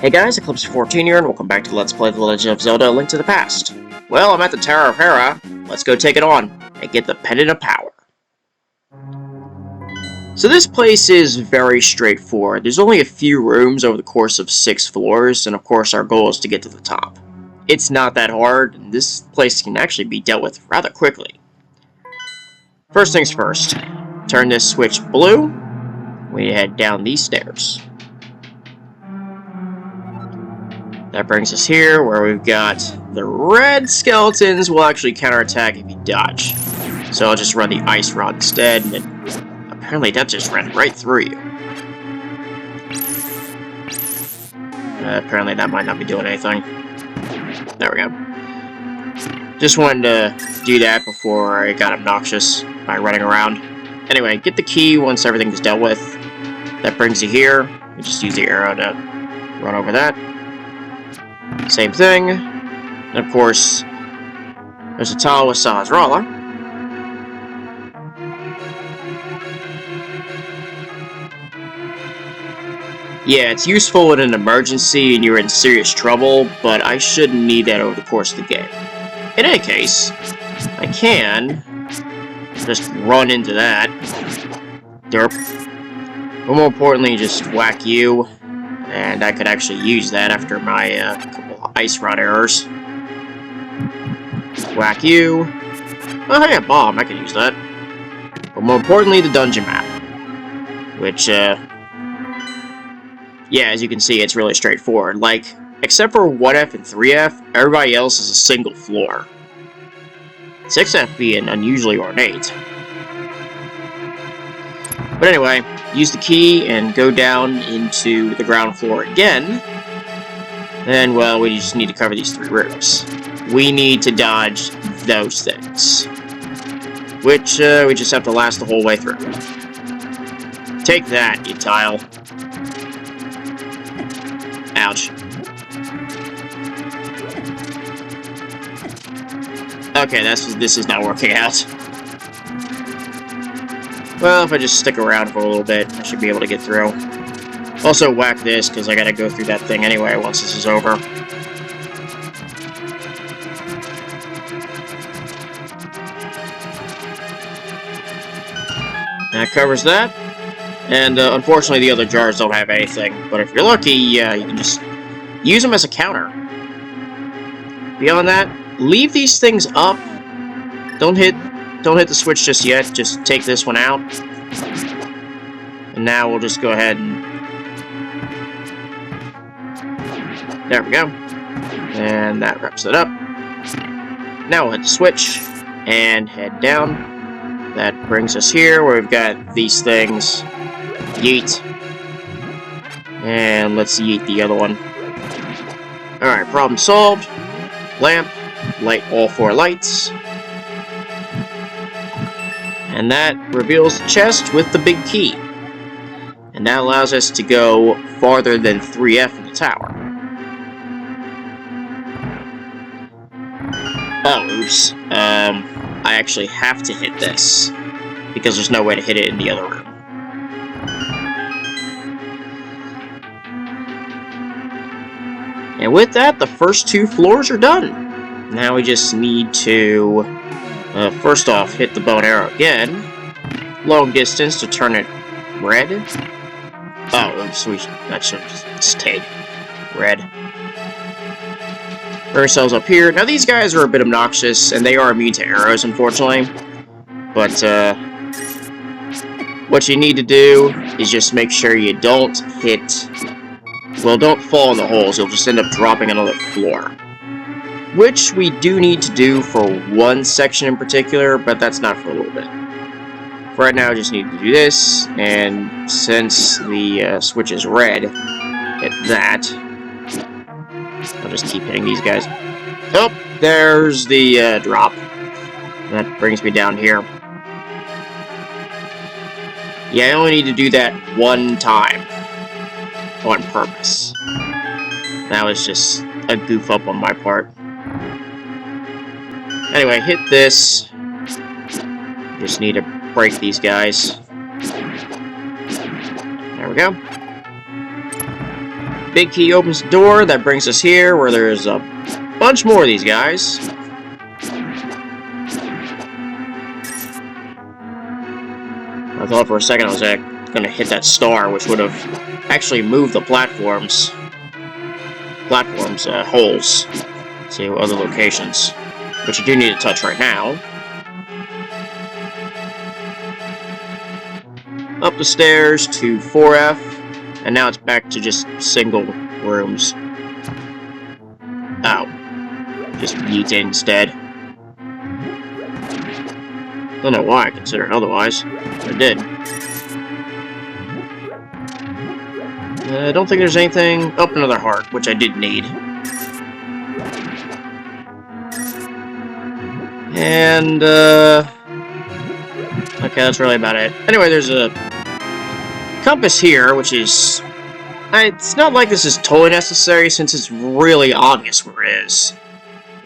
Hey guys, Eclipse14 here, and welcome back to Let's Play The Legend of Zelda: A Link to the Past. Well, I'm at the Tower of Hera. Let's go take it on and get the Pendant of Power. So this place is very straightforward. There's only a few rooms over the course of 6 floors, and of course our goal is to get to the top. It's not that hard, and this place can actually be dealt with rather quickly. First things first, turn this switch blue. We head down these stairs. That brings us here, where we've got the red skeletons will actually counterattack if you dodge. So I'll just run the ice rod instead, and apparently that just ran right through you. Apparently that might not be doing anything. There we go. Just wanted to do that before I got obnoxious by running around. Anyway, get the key once everything is dealt with. That brings you here. You just use the arrow to run over that. Same thing. And of course, there's a tile with Sahasrara. Yeah, it's useful in an emergency and you're in serious trouble, but I shouldn't need that over the course of the game. In any case, I can just run into that. Derp. But more importantly, just whack you. And I could actually use that after my couple of ice rod errors. Whack you. Oh, hey, a bomb. I could use that. But more importantly, the dungeon map. Which, yeah, as you can see, it's really straightforward. Like, except for 1F and 3F, everybody else is a single floor. 6F being unusually ornate. But anyway, use the key and go down into the ground floor again. Then, well, we just need to cover these 3 rooms. We need to dodge those things. Which, we just have to last the whole way through. Take that, you tile. Ouch. Okay, this is not working out. Well, if I just stick around for a little bit, I should be able to get through. Also, whack this, because I gotta go through that thing anyway once this is over. That covers that. And, unfortunately, the other jars don't have anything. But if you're lucky, yeah, you can just use them as a counter. Beyond that, leave these things up. Don't hit the switch just yet. Just take this one out. And now we'll just go ahead and... There we go. And that wraps it up. Now we'll hit the switch and head down. That brings us here where we've got these things. Yeet. And let's yeet the other one. Alright, problem solved. Lamp. Light all 4 lights. And that reveals the chest with the big key. And that allows us to go farther than 3F in the tower. Oh, oops. I actually have to hit this, because there's no way to hit it in the other room. And with that, the first 2 floors are done. Now we just need to... first off, hit the bow and arrow again. Long distance to turn it red. Oh, oops, that should have just stayed red. Put ourselves up here. Now, these guys are a bit obnoxious, and they are immune to arrows, unfortunately. But, what you need to do is just make sure you don't hit... Well, don't fall in the holes. You'll just end up dropping another floor. Which we do need to do for one section in particular, but that's not for a little bit. For right now, I just need to do this, and since the switch is red, hit that. I'll just keep hitting these guys. Oh, there's the drop. That brings me down here. Yeah, I only need to do that one time. On purpose. That was just a goof up on my part. Anyway, hit this. Just need to break these guys. There we go. big key opens the door. That brings us here, where there's a bunch more of these guys. I thought for a second I was gonna hit that star, which would have actually moved the platforms holes to other locations, which you do need to touch right now. Up the stairs to 4F, and now it's back to just single rooms. Oh, just yeet instead. Don't know why I considered otherwise, but I did. I don't think there's anything... Oh, another heart, which I did need. And, okay, that's really about it. Anyway, there's a compass here, which is... It's not like this is totally necessary, since it's really obvious where it is.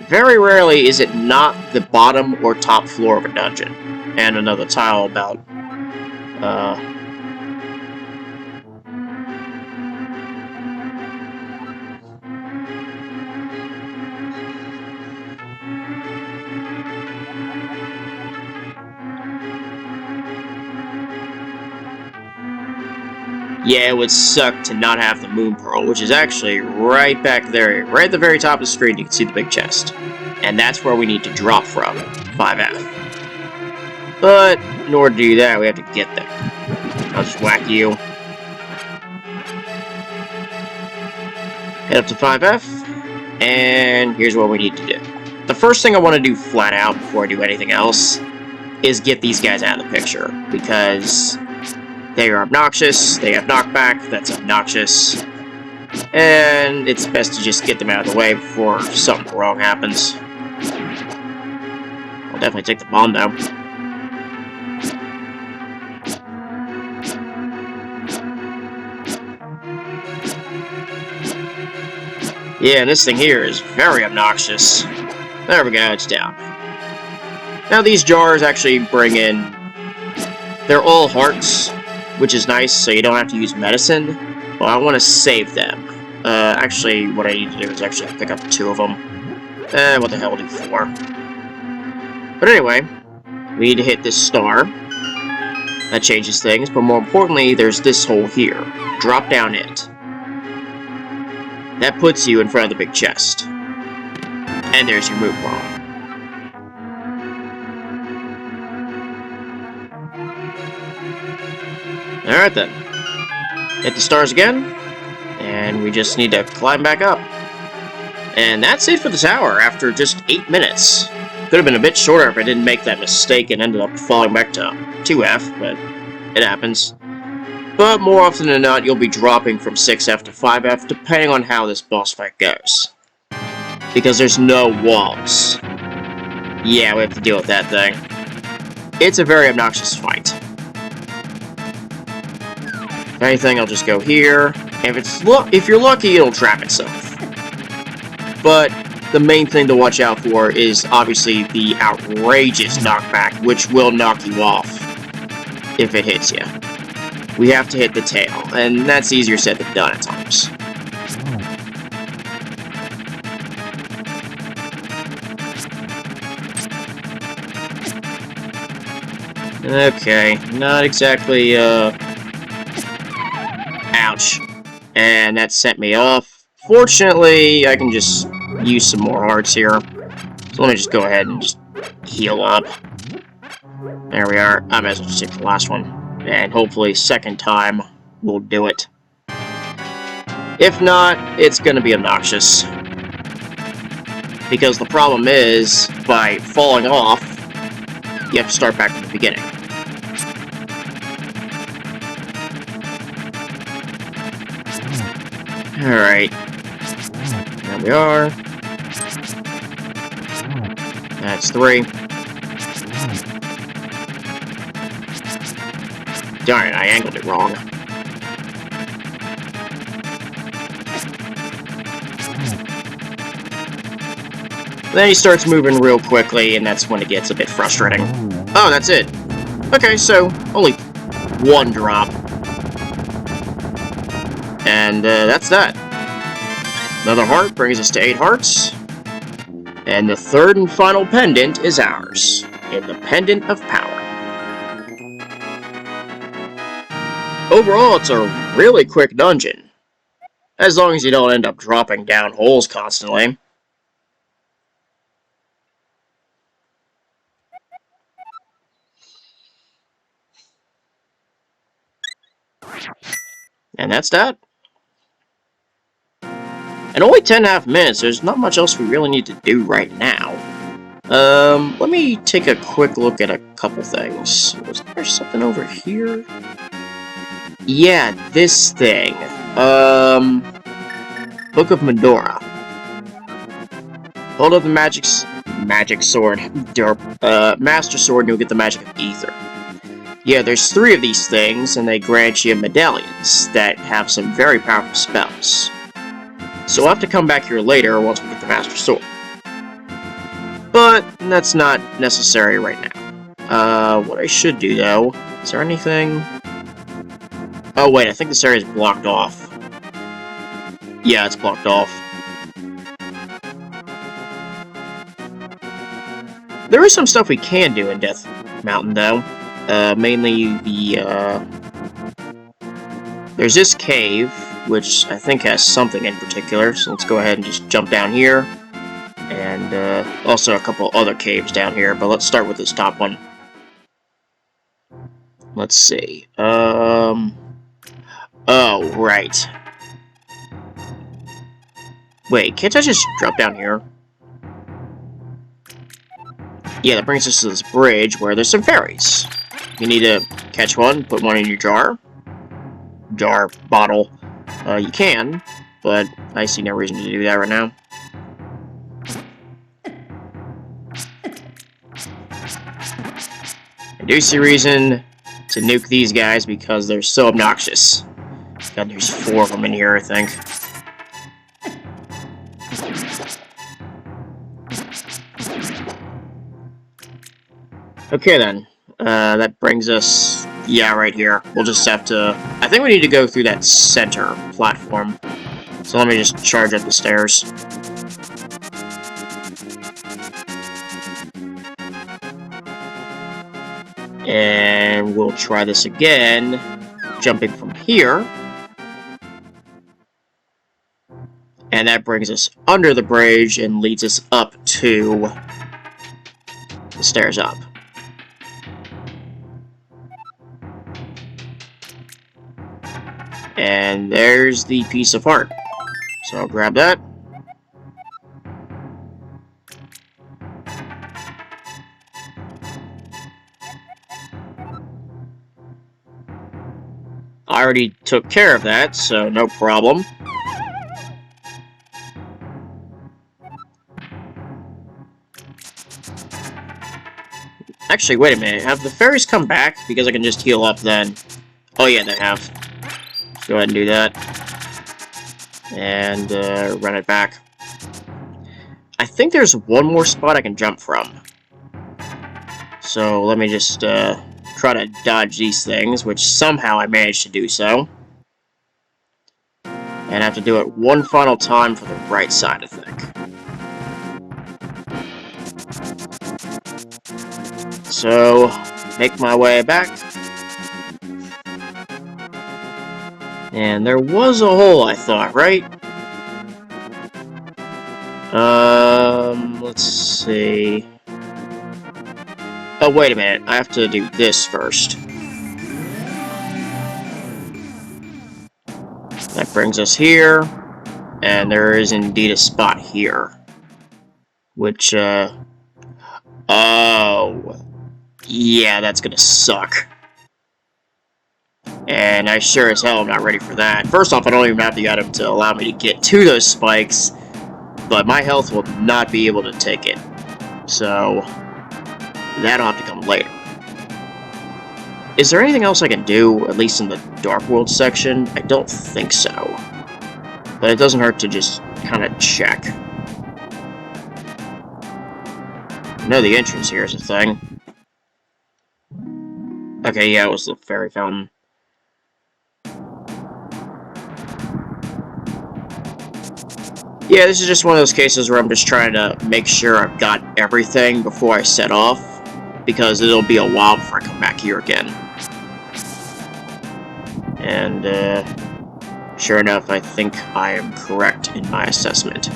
Very rarely is it not the bottom or top floor of a dungeon. And another tile about, yeah, it would suck to not have the Moon Pearl, which is actually right back there. Right at the very top of the screen, you can see the big chest. And that's where we need to drop from, 5F. But, in order to do that, we have to get there. I'll just whack you. Head up to 5F, and here's what we need to do. The first thing I want to do flat out before I do anything else is get these guys out of the picture, because they are obnoxious, they have knockback, that's obnoxious, and it's best to just get them out of the way before something wrong happens. I'll definitely take the bomb though. Yeah, and this thing here is very obnoxious. There we go, it's down. Now these jars actually bring in... They're all hearts, which is nice, so you don't have to use medicine. But I want to save them. Actually, what I need to do is actually pick up 2 of them. What the hell will do 4? But anyway, we need to hit this star. That changes things, but more importantly, there's this hole here. Drop down it. That puts you in front of the big chest. And there's your Moon Pearl. Alright then. Hit the stars again. And we just need to climb back up. And that's it for the tower after just 8 minutes. Could have been a bit shorter if I didn't make that mistake and ended up falling back to 2F, but it happens. But more often than not, you'll be dropping from 6F to 5F, depending on how this boss fight goes. Because there's no walls. Yeah, we have to deal with that thing. It's a very obnoxious fight. If anything, I'll just go here. If you're lucky, it'll trap itself. But the main thing to watch out for is obviously the outrageous knockback, which will knock you off if it hits you. We have to hit the tail, and that's easier said than done at times. Okay, not exactly, ouch. And that sent me off. Fortunately, I can just use some more hearts here. So let me just go ahead and just heal up. There we are. I might as well just take the last one. And hopefully, second time will do it. If not, it's gonna be obnoxious. Because the problem is, by falling off, you have to start back from the beginning. Alright. There we are. That's 3. Darn it, I angled it wrong. Then he starts moving real quickly, and that's when it gets a bit frustrating. Oh, that's it. Okay, so only 1 drop. And that's that. Another heart brings us to 8 hearts. And the third and final pendant is ours, in the Pendant of Power. Overall, it's a really quick dungeon, as long as you don't end up dropping down holes constantly. And that's that. In only 10.5 minutes, there's not much else we really need to do right now. Let me take a quick look at a couple things. Was there something over here? Yeah, this thing. Book of Medora. Hold up the magic sword. Master sword and you'll get the magic of ether. Yeah, there's 3 of these things, and they grant you medallions that have some very powerful spells. So we'll have to come back here later once we get the Master Sword. But that's not necessary right now. What I should do, though... Is there anything... Oh, wait, I think this area is blocked off. Yeah, it's blocked off. There is some stuff we can do in Death Mountain, though. Mainly the, There's this cave, which I think has something in particular, so let's go ahead and just jump down here. And, also a couple other caves down here, but let's start with this top one. Let's see, Oh, right. Wait, can't I just drop down here? Yeah, that brings us to this bridge where there's some fairies. You need to catch one, put one in your jar. Bottle. You can, but I see no reason to do that right now. I do see reason to nuke these guys because they're so obnoxious. God, there's 4 of them in here, I think. Okay, then. That brings us... Yeah, right here. We'll just have to... I think we need to go through that center platform. So let me just charge up the stairs. And we'll try this again, jumping from here. And that brings us under the bridge and leads us up to the stairs up. And there's the piece of heart. So I'll grab that. I already took care of that, so no problem. Actually, wait a minute. Have the fairies come back? Because I can just heal up then. Oh yeah, they have. Let's go ahead and do that. And run it back. I think there's one more spot I can jump from. So let me just try to dodge these things, which somehow I managed to do so. And I have to do it one final time for the right side, I think. So, make my way back. And there was a hole, I thought, right? Let's see... Oh, wait a minute. I have to do this first. That brings us here. And there is indeed a spot here. Which, Oh... Yeah, that's gonna suck. And I sure as hell am not ready for that. First off, I don't even have the item to allow me to get to those spikes. But my health will not be able to take it. So... that'll have to come later. Is there anything else I can do, at least in the Dark World section? I don't think so. But it doesn't hurt to just kind of check. I know the entrance here is a thing. Okay, yeah, it was the fairy fountain. Yeah, this is just one of those cases where I'm just trying to make sure I've got everything before I set off, because it'll be a while before I come back here again. And, sure enough, I think I am correct in my assessment.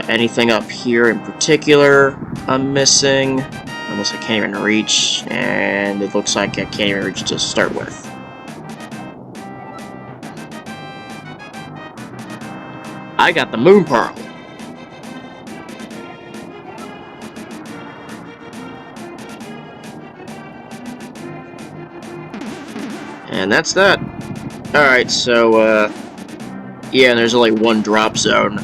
Anything up here in particular I'm missing? Unless I can't even reach, and it looks like I can't even reach to start with. I got the Moon Pearl! And that's that. Alright, so, yeah, and there's only one drop zone,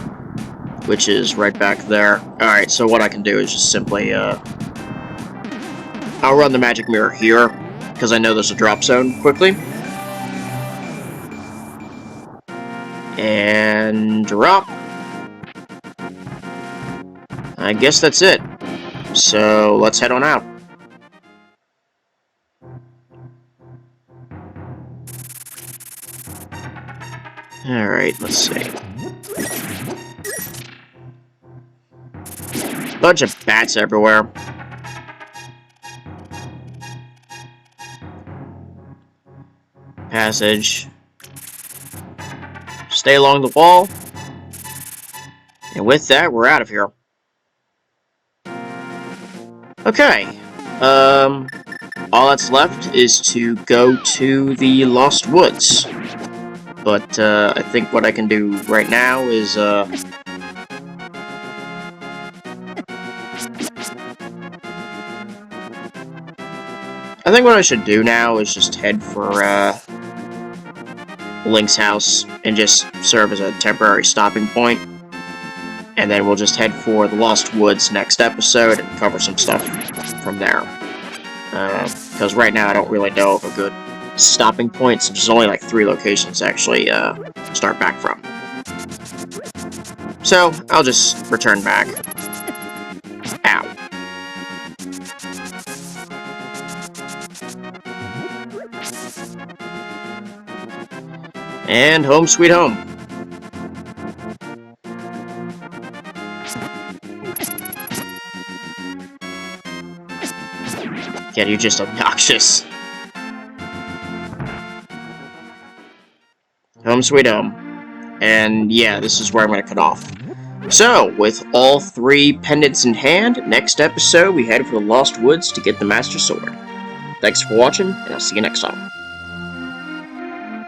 which is right back there. Alright, so what I can do is just simply, I'll run the magic mirror here, because I know there's a drop zone quickly. And drop. I guess that's it. So, let's head on out. Alright, let's see. Bunch of bats everywhere. Passage. Stay along the wall. And with that, we're out of here. Okay. All that's left is to go to the Lost Woods. But, I think what I can do right now is, I think what I should do now is just head for, Link's house and just serve as a temporary stopping point. And then we'll just head for the Lost Woods next episode and cover some stuff from there. Because right now I don't really know of a good stopping point, so there's only like 3 locations to actually start back from. So, I'll just return back. Ow. And home sweet home. Yeah, you're just obnoxious. Home sweet home. And yeah, this is where I'm going to cut off. So, with all 3 pendants in hand, next episode we head for the Lost Woods to get the Master Sword. Thanks for watching, and I'll see you next time.